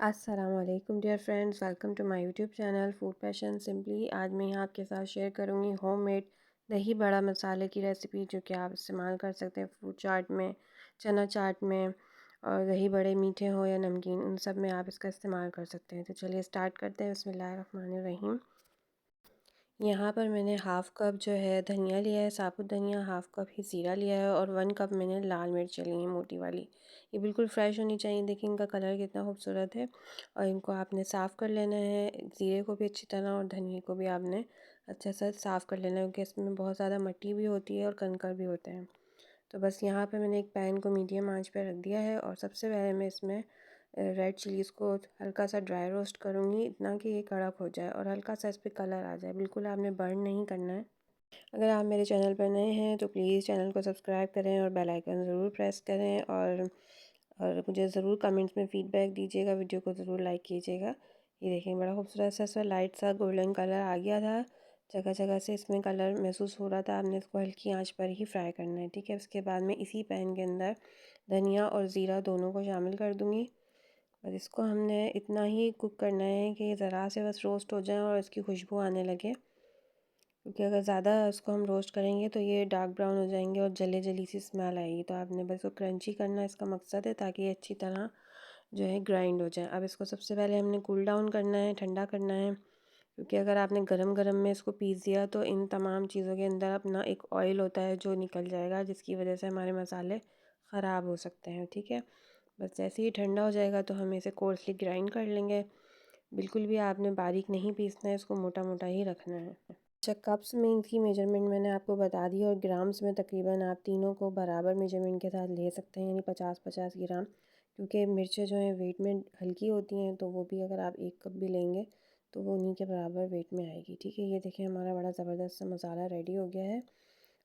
अस्सलाम वालेकुम dear friends, welcome to my YouTube channel food passion simply. आज मैं यहाँ आपके साथ शेयर करूँगी होममेड दही बड़ा मसाले की रेसिपी, जो कि आप इस्तेमाल कर सकते हैं फ्रूट चाट में, चना चाट में, और दही बड़े मीठे हो या नमकीन, उन सब में आप इसका इस्तेमाल कर सकते हैं। तो चलिए स्टार्ट करते हैं। बिस्मिल्लाहिर्रहमानिर्रहीम। यहाँ पर मैंने हाफ़ कप जो है धनिया लिया है, साबुत धनिया, हाफ़ कप ही ज़ीरा लिया है, और 1 कप मैंने लाल मिर्च ली है मोटी वाली। ये बिल्कुल फ्रेश होनी चाहिए। देखिए इनका कलर कितना खूबसूरत है। और इनको आपने साफ़ कर लेना है, ज़ीरे को भी अच्छी तरह और धनिया को भी आपने अच्छे से साफ़ कर लेना है, क्योंकि इसमें बहुत ज़्यादा मिट्टी भी होती है और कंकड़ भी होते हैं। तो बस यहाँ पे मैंने एक पैन को मीडियम आंच पे रख दिया है, और सबसे पहले मैं इसमें रेड चिलीज़ को हल्का सा ड्राई रोस्ट करूँगी, इतना कि ये कड़क हो जाए और हल्का सा इस पे कलर आ जाए। बिल्कुल आपने बर्न नहीं करना है। अगर आप मेरे चैनल पर नए हैं तो प्लीज़ चैनल को सब्सक्राइब करें और बेल आइकन ज़रूर प्रेस करें, और मुझे ज़रूर कमेंट्स में फ़ीडबैक दीजिएगा, वीडियो को ज़रूर लाइक कीजिएगा। ये देखें बड़ा खूबसूरत सा लाइट सा गोल्डन कलर आ गया था। जगह जगह से इसमें कलर महसूस हो रहा था। आपने इसको हल्की आंच पर ही फ्राई करना है, ठीक है। उसके बाद मैं इसी पैन के अंदर धनिया और ज़ीरा दोनों को शामिल कर दूँगी। और इसको हमने इतना ही कुक करना है कि ज़रा से बस रोस्ट हो जाए और इसकी खुशबू आने लगे, क्योंकि अगर ज़्यादा इसको हम रोस्ट करेंगे तो ये डार्क ब्राउन हो जाएंगे और जले जली सी स्मेल आएगी। तो आपने बस इसको क्रंची करना, इसका मकसद है, ताकि ये अच्छी तरह जो है ग्राइंड हो जाए। अब इसको सबसे पहले हमने कूल डाउन करना है, ठंडा करना है, क्योंकि अगर आपने गरम गरम में इसको पीस दिया तो इन तमाम चीज़ों के अंदर अपना एक ऑयल होता है जो निकल जाएगा, जिसकी वजह से हमारे मसाले ख़राब हो सकते हैं, ठीक है। बस जैसे ही ठंडा हो जाएगा तो हम इसे कोर्सली ग्राइंड कर लेंगे। बिल्कुल भी आपने बारीक नहीं पीसना है, इसको मोटा मोटा ही रखना है। अच्छा, कप्स में इनकी मेजरमेंट मैंने आपको बता दी, और ग्राम्स में तकरीबन आप तीनों को बराबर मेजरमेंट के साथ ले सकते हैं, यानी 50-50 ग्राम, क्योंकि मिर्चें जो हैं वेट में हल्की होती हैं, तो वो भी अगर आप 1 कप भी लेंगे तो वो उन्हीं के बराबर वेट में आएगी, ठीक है। ये देखिए हमारा बड़ा ज़बरदस्त सा मसाला रेडी हो गया है,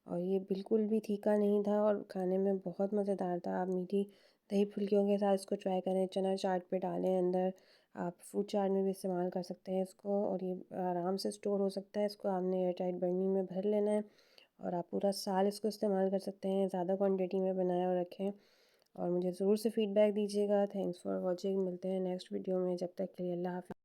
और ये बिल्कुल भी तीखा नहीं था और खाने में बहुत मज़ेदार था। आप मीठी दही फुल्कियों के साथ इसको ट्राई करें, चना चाट पे डालें अंदर, आप फ्रूट चाट में भी इस्तेमाल कर सकते हैं इसको, और ये आराम से स्टोर हो सकता है। इसको आपने एयर टाइट बर्नी में भर लेना है, और आप पूरा साल इसको इस्तेमाल कर सकते हैं। ज़्यादा क्वांटिटी में बनाएं और रखें, और मुझे ज़रूर से फ़ीडबैक दीजिएगा। Thanks for watching. मिलते हैं नेक्स्ट वीडियो में, जब तक के लिए अल्लाह हाफ़िज़।